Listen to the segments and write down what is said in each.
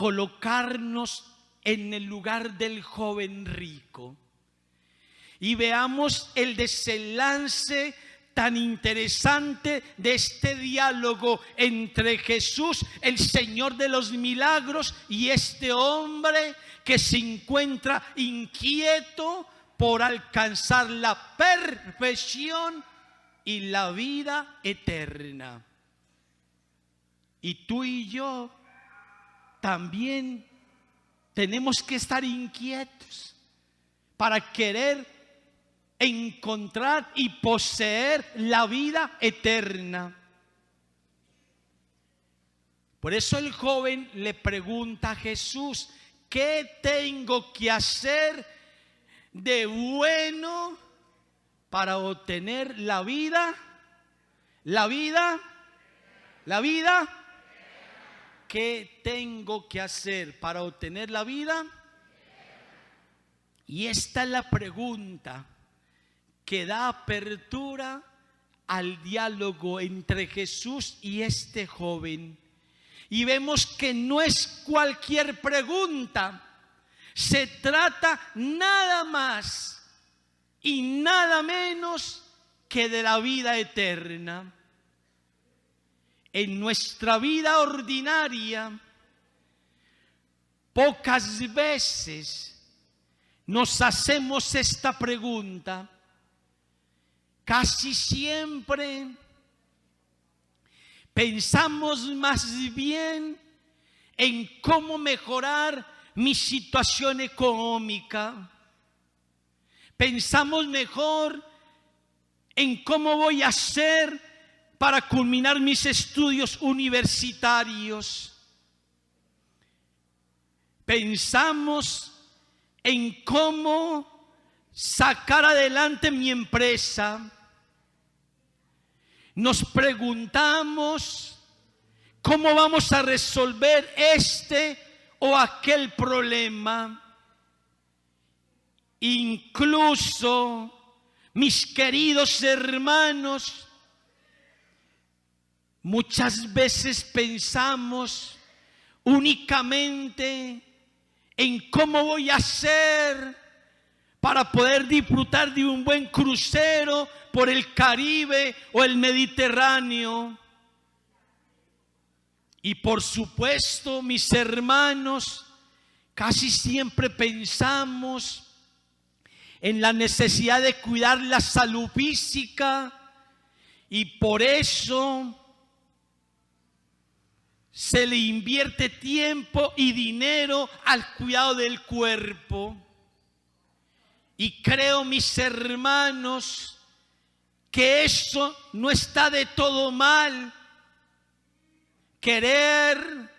colocarnos en el lugar del joven rico y veamos el desenlace tan interesante de este diálogo entre Jesús, el Señor de los milagros, y este hombre que se encuentra inquieto por alcanzar la perfección y la vida eterna. Y tú y yo también tenemos que estar inquietos para querer encontrar y poseer la vida eterna. Por eso el joven le pregunta a Jesús: ¿qué tengo que hacer de bueno para obtener la vida? ¿La vida? ¿Qué tengo que hacer para obtener la vida? Y esta es la pregunta que da apertura al diálogo entre Jesús y este joven. Y vemos que no es cualquier pregunta. Se trata nada más y nada menos que de la vida eterna. En nuestra vida ordinaria, pocas veces nos hacemos esta pregunta. Casi siempre pensamos más bien en cómo mejorar mi situación económica. Pensamos mejor en cómo voy a hacer para culminar mis estudios universitarios. Pensamos en cómo sacar adelante mi empresa. Nos preguntamos cómo vamos a resolver este o aquel problema. Incluso, mis queridos hermanos, muchas veces pensamos únicamente en cómo voy a hacer para poder disfrutar de un buen crucero por el Caribe o el Mediterráneo. Y por supuesto, mis hermanos, casi siempre pensamos en la necesidad de cuidar la salud física, y por eso se le invierte tiempo y dinero al cuidado del cuerpo. Y creo, mis hermanos, que eso no está de todo mal. Querer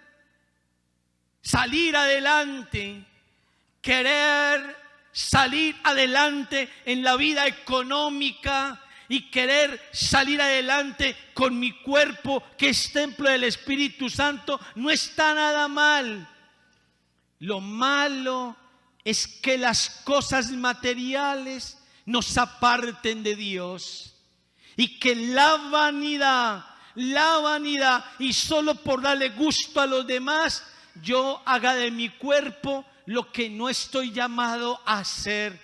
salir adelante, querer salir adelante en la vida económica y querer salir adelante con mi cuerpo, que es templo del Espíritu Santo, no está nada mal. Lo malo es que las cosas materiales nos aparten de Dios y que la vanidad, y solo por darle gusto a los demás, yo haga de mi cuerpo lo que no estoy llamado a hacer,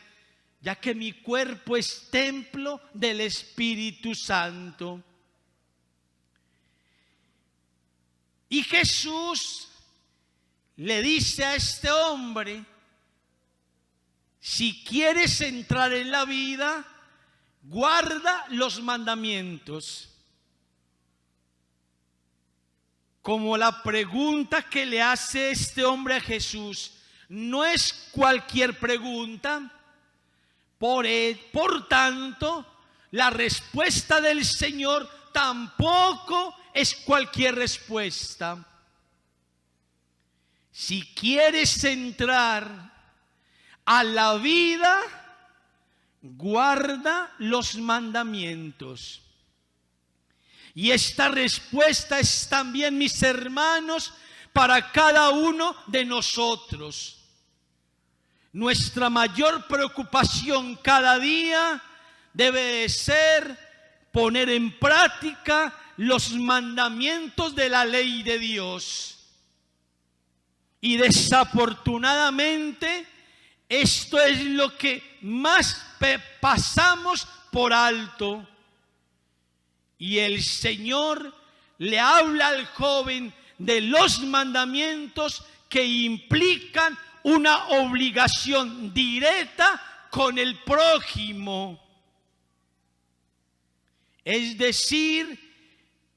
ya que mi cuerpo es templo del Espíritu Santo. Y Jesús le dice a este hombre: si quieres entrar en la vida, guarda los mandamientos. Como la pregunta que le hace este hombre a Jesús no es cualquier pregunta, por tanto, la respuesta del Señor tampoco es cualquier respuesta. Si quieres entrar a la vida, guarda los mandamientos. Y esta respuesta es también, mis hermanos, para cada uno de nosotros. Nuestra mayor preocupación cada día debe de ser poner en práctica los mandamientos de la ley de Dios. Y desafortunadamente esto es lo que más pasamos por alto. Y el Señor le habla al joven de los mandamientos que implican una obligación directa con el prójimo. Es decir,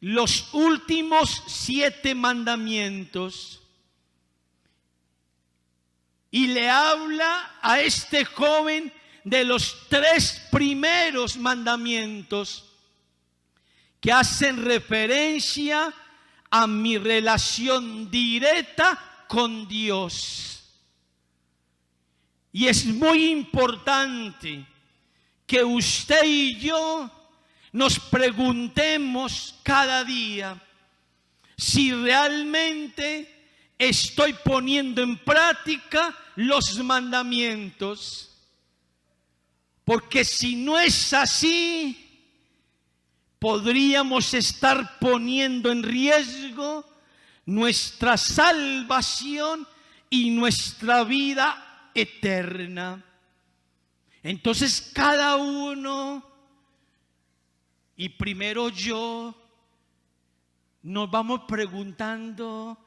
los últimos 7 mandamientos. Y le habla a este joven de los 3 primeros mandamientos que hacen referencia a mi relación directa con Dios. Y es muy importante que usted y yo nos preguntemos cada día si realmente estoy poniendo en práctica los mandamientos. Porque si no es así, podríamos estar poniendo en riesgo nuestra salvación y nuestra vida eterna. Entonces cada uno, y primero yo, nos vamos preguntando: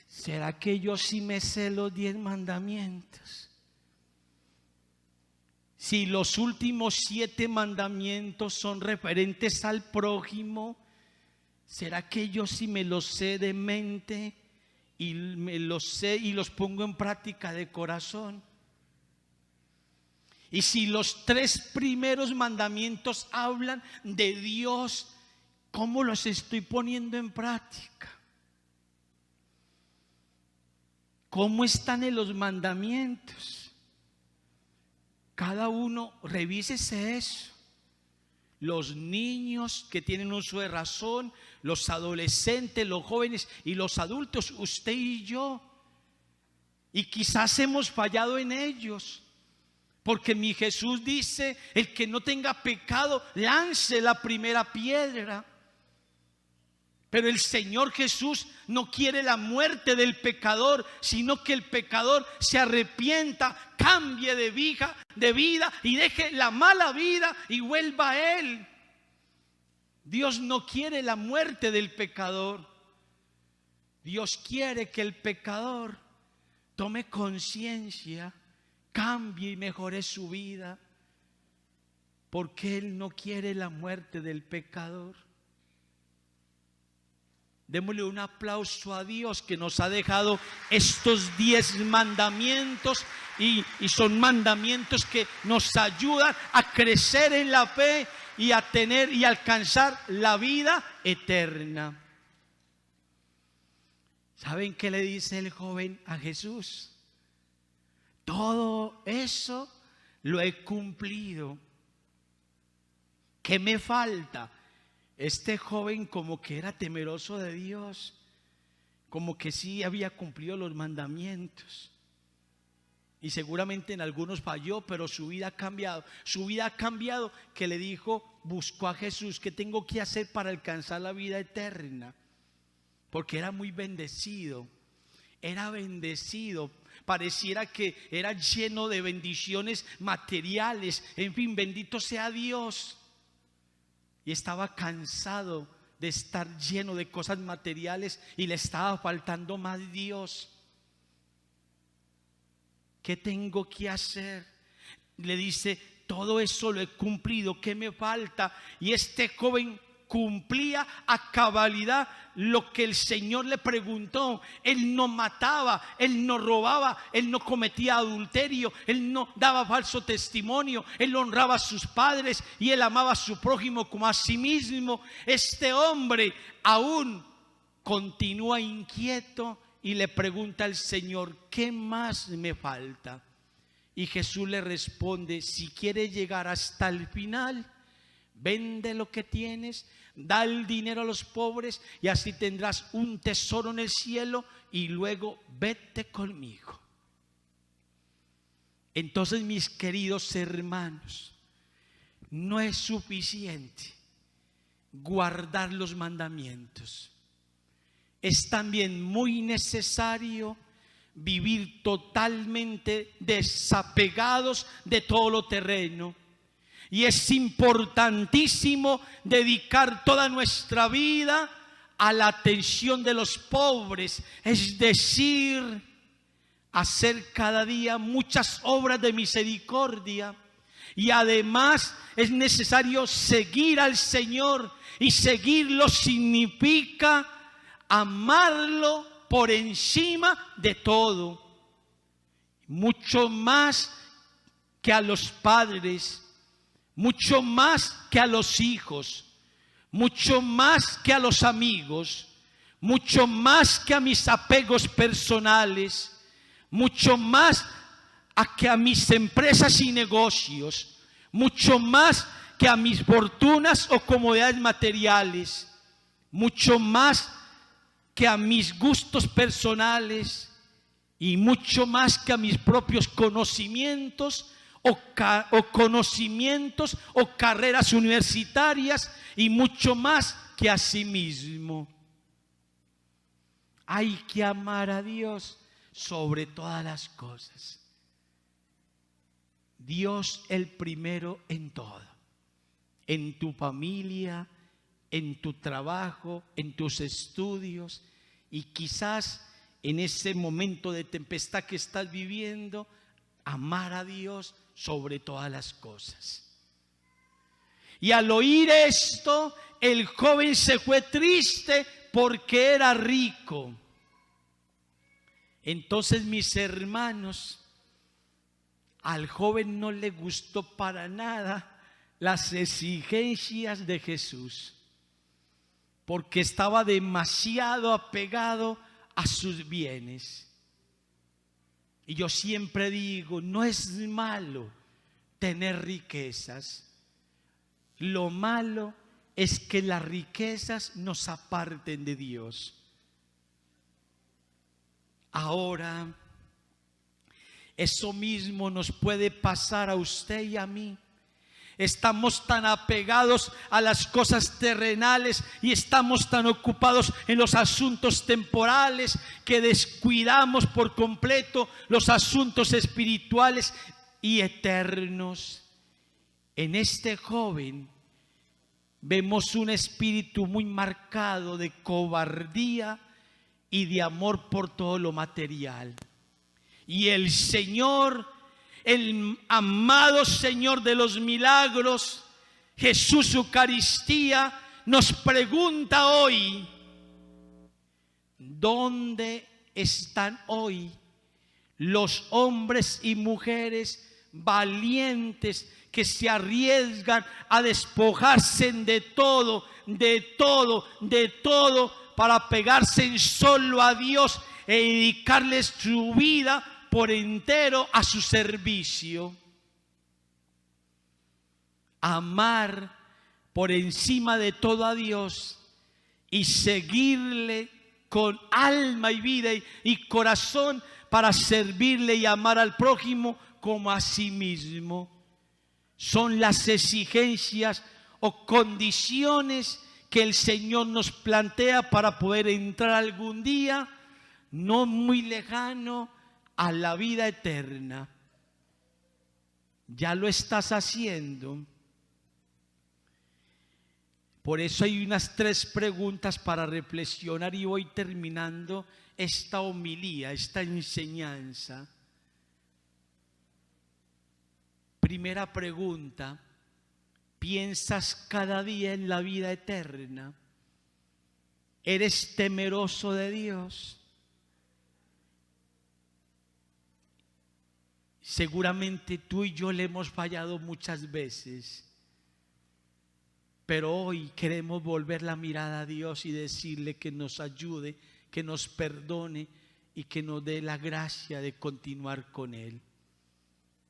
¿será que yo sí me sé los 10 mandamientos? Si los últimos 7 mandamientos son referentes al prójimo, ¿será que yo sí me los sé de mente y me los sé y los pongo en práctica de corazón? Y si los 3 primeros mandamientos hablan de Dios, ¿cómo los estoy poniendo en práctica? ¿Cómo están en los mandamientos? Cada uno revísese eso. Los niños que tienen uso de razón, los adolescentes, los jóvenes y los adultos, usted y yo. Y quizás hemos fallado en ellos, porque mi Jesús dice: el que no tenga pecado, lance la primera piedra. Pero el Señor Jesús no quiere la muerte del pecador, sino que el pecador se arrepienta, cambie de vida y deje la mala vida y vuelva a Él. Dios no quiere la muerte del pecador. Dios quiere que el pecador tome conciencia, cambie y mejore su vida, porque Él no quiere la muerte del pecador. Démosle un aplauso a Dios que nos ha dejado estos 10 mandamientos y son mandamientos que nos ayudan a crecer en la fe y a tener y alcanzar la vida eterna. ¿Saben qué le dice el joven a Jesús? Todo eso lo he cumplido. ¿Qué me falta? Este joven como que era temeroso de Dios, como que sí había cumplido los mandamientos. Y seguramente en algunos falló, pero su vida ha cambiado. Su vida ha cambiado, que le dijo, buscó a Jesús: ¿qué tengo que hacer para alcanzar la vida eterna? Porque era muy bendecido. Era bendecido. Pareciera que era lleno de bendiciones materiales. En fin, bendito sea Dios. Y estaba cansado de estar lleno de cosas materiales y le estaba faltando más Dios. ¿Qué tengo que hacer? Le dice: todo eso lo he cumplido, ¿qué me falta? Y este joven cumplía a cabalidad lo que el Señor le preguntó. Él no mataba, él no robaba, él no cometía adulterio, él no daba falso testimonio, él honraba a sus padres y él amaba a su prójimo como a sí mismo. Este hombre aún continúa inquieto y le pregunta al Señor: ¿qué más me falta? Y Jesús le responde: si quieres llegar hasta el final, vende lo que tienes, da el dinero a los pobres y así tendrás un tesoro en el cielo, y luego vete conmigo. Entonces, mis queridos hermanos, no es suficiente guardar los mandamientos. Es también muy necesario vivir totalmente desapegados de todo lo terreno. Y es importantísimo dedicar toda nuestra vida a la atención de los pobres, es decir, hacer cada día muchas obras de misericordia. Y además es necesario seguir al Señor, y seguirlo significa amarlo por encima de todo, mucho más que a los padres, mucho más que a los hijos, mucho más que a los amigos, mucho más que a mis apegos personales, mucho más que a mis empresas y negocios, mucho más que a mis fortunas o comodidades materiales, mucho más que a mis gustos personales y mucho más que a mis propios conocimientos o carreras universitarias, y mucho más que a sí mismo. Hay que amar a Dios sobre todas las cosas. Dios el primero en todo, en tu familia, en tu trabajo, en tus estudios, y quizás en ese momento de tempestad que estás viviendo, amar a Dios sobre todas las cosas. Y al oír esto, el joven se fue triste porque era rico. Entonces, mis hermanos, al joven no le gustó para nada las exigencias de Jesús, porque estaba demasiado apegado a sus bienes. Y yo siempre digo, no es malo tener riquezas. Lo malo es que las riquezas nos aparten de Dios. Ahora, eso mismo nos puede pasar a usted y a mí. Estamos tan apegados a las cosas terrenales y estamos tan ocupados en los asuntos temporales que descuidamos por completo los asuntos espirituales y eternos. En este joven vemos un espíritu muy marcado de cobardía y de amor por todo lo material. Y el Señor, el amado Señor de los milagros, Jesús Eucaristía, nos pregunta hoy: ¿dónde están hoy los hombres y mujeres valientes que se arriesgan a despojarse de todo, para pegarse solo a Dios e dedicarles su vida por entero a su servicio? Amar por encima de todo a Dios y seguirle con alma y vida y corazón para servirle y amar al prójimo como a sí mismo. Son las exigencias o condiciones que el Señor nos plantea para poder entrar algún día, no muy lejano, a la vida eterna. Ya lo estás haciendo. Por eso hay unas 3 preguntas para reflexionar y voy terminando esta homilía, esta enseñanza. Primera pregunta: ¿piensas cada día en la vida eterna? ¿Eres temeroso de Dios? Seguramente tú y yo le hemos fallado muchas veces, pero hoy queremos volver la mirada a Dios y decirle que nos ayude, que nos perdone y que nos dé la gracia de continuar con Él.